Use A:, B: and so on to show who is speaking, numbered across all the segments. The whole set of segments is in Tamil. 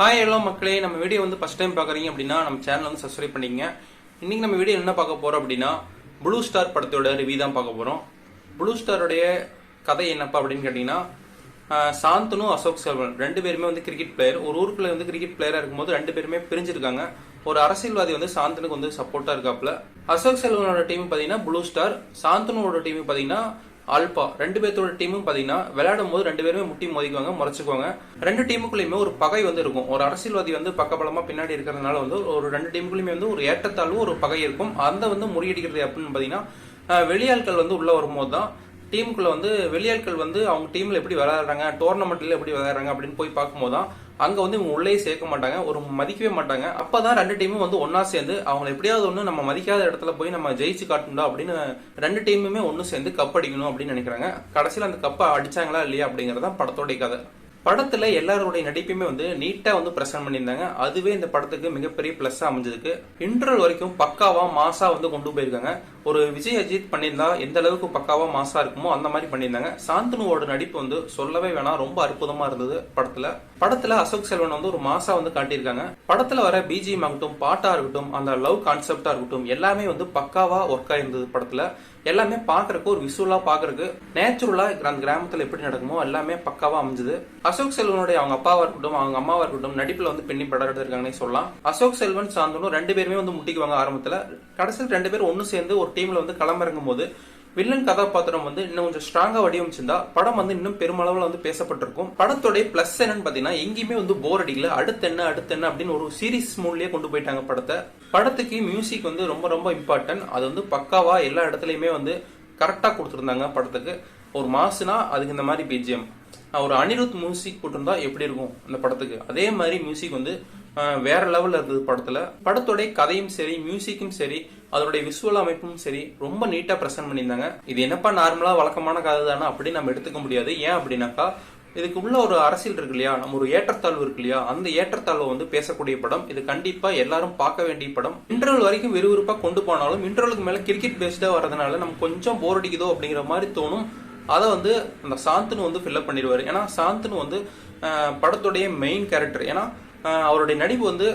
A: ஹாய் எல்லாம் மக்களே, நம்ம வீடியோ வந்து ஃபர்ஸ்ட் டைம் பார்க்குறீங்க அப்படின்னா நம்ம சேனல் வந்து சப்ஸ்கிரைப் பண்ணிக்கங்க. இன்னைக்கு நம்ம வீடியோ என்ன பார்க்க போறோம் அப்படின்னா ப்ளூ ஸ்டார் படத்தோட ரிவ்யூ தான் பார்க்க போறோம். ப்ளூ ஸ்டாரோடைய கதை என்னப்பா அப்படின்னு கேட்டீங்கன்னா, சாந்தனு அசோக் செல்வன் ரெண்டு பேருமே வந்து கிரிக்கெட் பிளேயர். ஒரு ஊருக்குள்ள வந்து கிரிக்கெட் பிளேயரா இருக்கும்போது ரெண்டு பேருமே பிரிஞ்சிருக்காங்க. ஒரு அரசியல்வாதி வந்து சாந்தனுக்கு வந்து சப்போர்ட்டா இருக்காப்ல. அசோக் செல்வனோட டீம் பாத்தீங்கன்னா ப்ளூ ஸ்டார், சாந்தனுவோட டீம் பாத்தீங்கன்னா ஆல்பா. ரெண்டு பேர்த்தோட டீமும் பாத்தீங்கன்னா விளையாடும் போது ரெண்டு பேருமே முட்டி மோதிக்குவாங்க, முறைச்சுக்குவாங்க. ரெண்டு டீமுக்குள்ளயுமே ஒரு பகை வந்து இருக்கும். ஒரு அரசியல்வாதி வந்து பக்கபலமா பின்னாடி இருக்கிறதுனால வந்து ஒரு ரெண்டு டீமுக்குள்ளயுமே வந்து ஒரு ஏற்றத்தாழ்வு ஒரு பகை இருக்கும். அந்த வந்து முறியடிக்கிறது அப்படின்னு பாத்தீங்கன்னா வெளியாட்கள் வந்து உள்ள வரும்போது தான் டீமுக்குள்ள வந்து வெளியாட்கள் வந்து அவங்க டீம்ல எப்படி விளையாடுறாங்க, டோர்னமெண்ட்ல எப்படி விளையாடுறாங்க அப்படின்னு போய் பார்க்கும்போது தான் அங்க வந்து இவங்க உள்ளே சேர்க்க மாட்டாங்க, ஒரு மதிக்கவே மாட்டாங்க. அப்பதான் ரெண்டு டீமும் வந்து ஒன்னா சேர்ந்து அவங்க எப்படியாவது ஒண்ணு நம்ம மதிக்காத இடத்துல போய் நம்ம ஜெயிச்சு காட்டணும் அப்படின்னு ரெண்டு டீமுமே ஒன்னு சேர்ந்து கப் அடிக்கணும் அப்படின்னு நினைக்கிறாங்க. கடைசியில் அந்த கப்பை அடிச்சாங்களா இல்லையா அப்படிங்கறத படத்தோடைய கதை. படத்துல எல்லாருடைய நடிப்பையுமே வந்து நீட்டா வந்து பிரசன்ட் பண்ணியிருந்தாங்க. அதுவே இந்த படத்துக்கு மிகப்பெரிய பிளஸ் அமைஞ்சதுக்கு. இன்டர்வல் வரைக்கும் பக்காவா மாசா வந்து கொண்டு போயிருக்காங்க. ஒரு விஜய் அஜித் பண்ணியிருந்தா எந்த அளவுக்கு பக்காவா மாசா இருக்குமோ அந்த மாதிரி பண்ணியிருந்தாங்க. சாந்தனுவோட நடிப்பு வந்து சொல்லவே வேணாம், ரொம்ப அற்புதமா இருந்தது படத்துல அசோக் செல்வன் வந்து ஒரு மாசா வந்து காட்டியிருக்காங்க. படத்துல வர பிஜிஎம் ஆகட்டும், பாட்டா இருக்கட்டும், அந்த லவ் கான்செப்டா இருக்கட்டும், எல்லாமே வந்து பக்காவா ஒர்க் ஆயிருந்தது படத்துல. எல்லாமே பாக்குறதுக்கு ஒரு விசுவலா பாக்குறதுக்கு நேச்சுரலா அந்த கிராமத்துல எப்படி நடக்குமோ எல்லாமே பக்காவா அமைஞ்சது. அசோக் செல்வனுடைய அவங்க அப்பாவா இருக்கட்டும், அவங்க அம்மாவா இருக்கட்டும் நடிப்புல வந்து பெண்ணி படம் எடுத்திருக்காங்கன்னு சொல்லலாம். அசோக் செல்வன் சாந்தனும் ரெண்டு பேருமே வந்து முட்டிக்குவாங்க ஆரம்பத்துல. கடைசியில் ரெண்டு பேரும் ஒன்னு சேர்ந்து ஒரு டீம்ல வந்து களமிறங்கும் போது வில்லன் கதாபாத்திரம் வந்து இன்னும் கொஞ்சம் ஸ்ட்ராங்கா வடிவமைச்சிருந்தா படம் வந்து இன்னும் பெருமளவுல வந்து பேசப்பட்டிருக்கும். படத்தோட பிளஸ் என்னன்னு பாத்தீங்கன்னா எங்கேயுமே வந்து போர் அடிக்கல. அடுத்து என்ன அப்படின்னு ஒரு சீரிஸ் மூட்லயே கொண்டு போயிட்டாங்க படத்தை. படத்துக்கு மியூசிக் வந்து ரொம்ப ரொம்ப இம்பார்ட்டன்ட். அது வந்து பக்காவா எல்லா இடத்துலயுமே வந்து கரெக்டா கொடுத்துருந்தாங்க படத்துக்கு. ஒரு மாசுனா அதுக்கு இந்த மாதிரி பிஜிஎம், ஒரு அனிருத் மியூசிக் போட்டிருந்தா எப்படி இருக்கும் அந்த படத்துக்கு, அதே மாதிரி மியூசிக் வந்து வேற லெவல்ல இருந்தது படத்துல. படத்தோட கதையும் சரி, மியூசிக்கும் சரி, அதோட விஷுவல் அமைப்பும் சரி ரொம்ப நீட்டா பிரசன்ட் பண்ணியிருந்தாங்க. இது என்னப்பா நார்மலா வழக்கமான கதை தானே அப்படின்னு நம்ம எடுத்துக்க முடியாது. ஏன் அப்படின்னாக்கா இதுக்கு உள்ள ஒரு அரசியல் இருக்கு இல்லையா, நம்ம ஒரு ஏற்றத்தாழ்வு இருக்கு இல்லையா, அந்த ஏற்றத்தாழ்வை வந்து பேசக்கூடிய படம் இது. கண்டிப்பா எல்லாரும் பார்க்க வேண்டிய படம். இன்டர்வல் வரைக்கும் விறுவிறுப்பா கொண்டு போனாலும் இன்டர்வலுக்கு மேல கிரிக்கெட் பேஸ்டா வரதுனால நமக்கு கொஞ்சம் போர் அடிக்குதோ அப்படிங்கிற மாதிரி தோணும். அதை வந்து அந்த சாந்தனு வந்து ஃபில்அப் பண்ணிடுவாரு. ஏன்னா சாந்தனு வந்து படத்துடைய மெயின் கேரக்டர். ஏன்னா அவருடைய நடிப்பு வந்து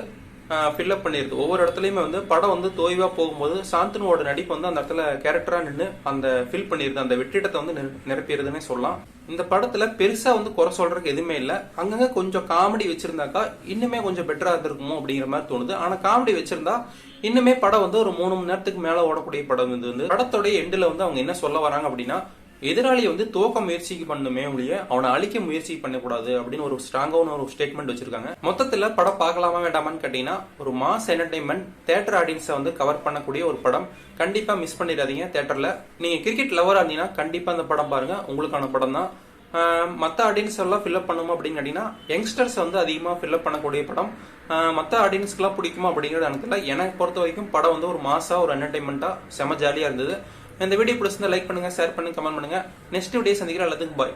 A: ஃபில்அப் பண்ணிருது. ஒவ்வொரு இடத்துலயுமே வந்து படம் வந்து தோய்வா போகும்போது சாந்தனுவோட நடிப்பு வந்து அந்த இடத்துல கேரக்டரா நின்று அந்த ஃபில் பண்ணிருது, அந்த வெற்றிடத்தை வந்து நிரப்பிடுதுன்னே சொல்லலாம். இந்த படத்துல பெருசா வந்து குறை சொல்றதுக்கு எதுவுமே இல்ல. அங்கங்க கொஞ்சம் காமெடி வச்சிருந்தாக்கா இன்னுமே கொஞ்சம் பெட்டரா இருந்திருக்குமோ அப்படிங்கிற மாதிரி தோணுது. ஆனா காமெடி வச்சிருந்தா இன்னுமே படம் வந்து ஒரு 3 மணி நேரத்துக்கு மேல ஓடக்கூடிய படம். இது வந்து படத்தோட எண்டுல வந்து அவங்க என்ன சொல்ல வராங்க அப்படின்னா, எதிராளியை வந்து தோக்க முயற்சிக்கு பண்ணுமே ஒழிய அவனை அழிக்க முயற்சி பண்ணக்கூடாது அப்படின்னு ஒரு ஸ்ட்ராங்கான ஒரு ஸ்டேட்மெண்ட் வச்சிருக்காங்க. மொத்தத்துல படம் பார்க்கலாமா வேண்டாமான்னு கேட்டீங்கன்னா ஒரு மாஸ் என்டர்டைன்மெண்ட், தியேட்டர் ஆடியன்ஸை வந்து கவர் பண்ணக்கூடிய ஒரு படம். கண்டிப்பா மிஸ் பண்ணிடாதீங்க. தியேட்டர்ல நீங்க கிரிக்கெட் லவரா இருந்தீங்கன்னா கண்டிப்பா அந்த படம் பாருங்க, உங்களுக்கான படம் தான். மற்ற ஆடியன்ஸ் எல்லாம் ஃபில்அப் பண்ணுமா அப்படின்னு கேட்டீங்கன்னா யங்ஸ்டர்ஸ் வந்து அதிகமாக ஃபில்அப் பண்ணக்கூடிய படம். மற்ற ஆடியன்ஸ்க்குலாம் பிடிக்குமா அப்படிங்கிறது எனக்கு எனக்கு பொறுத்த வரைக்கும் படம் வந்து ஒரு மாசா ஒரு என்டர்டைன்மெண்டா செம ஜாலியா இருந்தது. இந்த வீடியோ பிடிச்சிருந்தா லைக் பண்ணுங்க, ஷேர் பண்ணுங்க, கமெண்ட் பண்ணுங்க. நெக்ஸ்ட் வீடியோ சந்திக்கிறேன். எல்லாத்துக்கும் பாய்.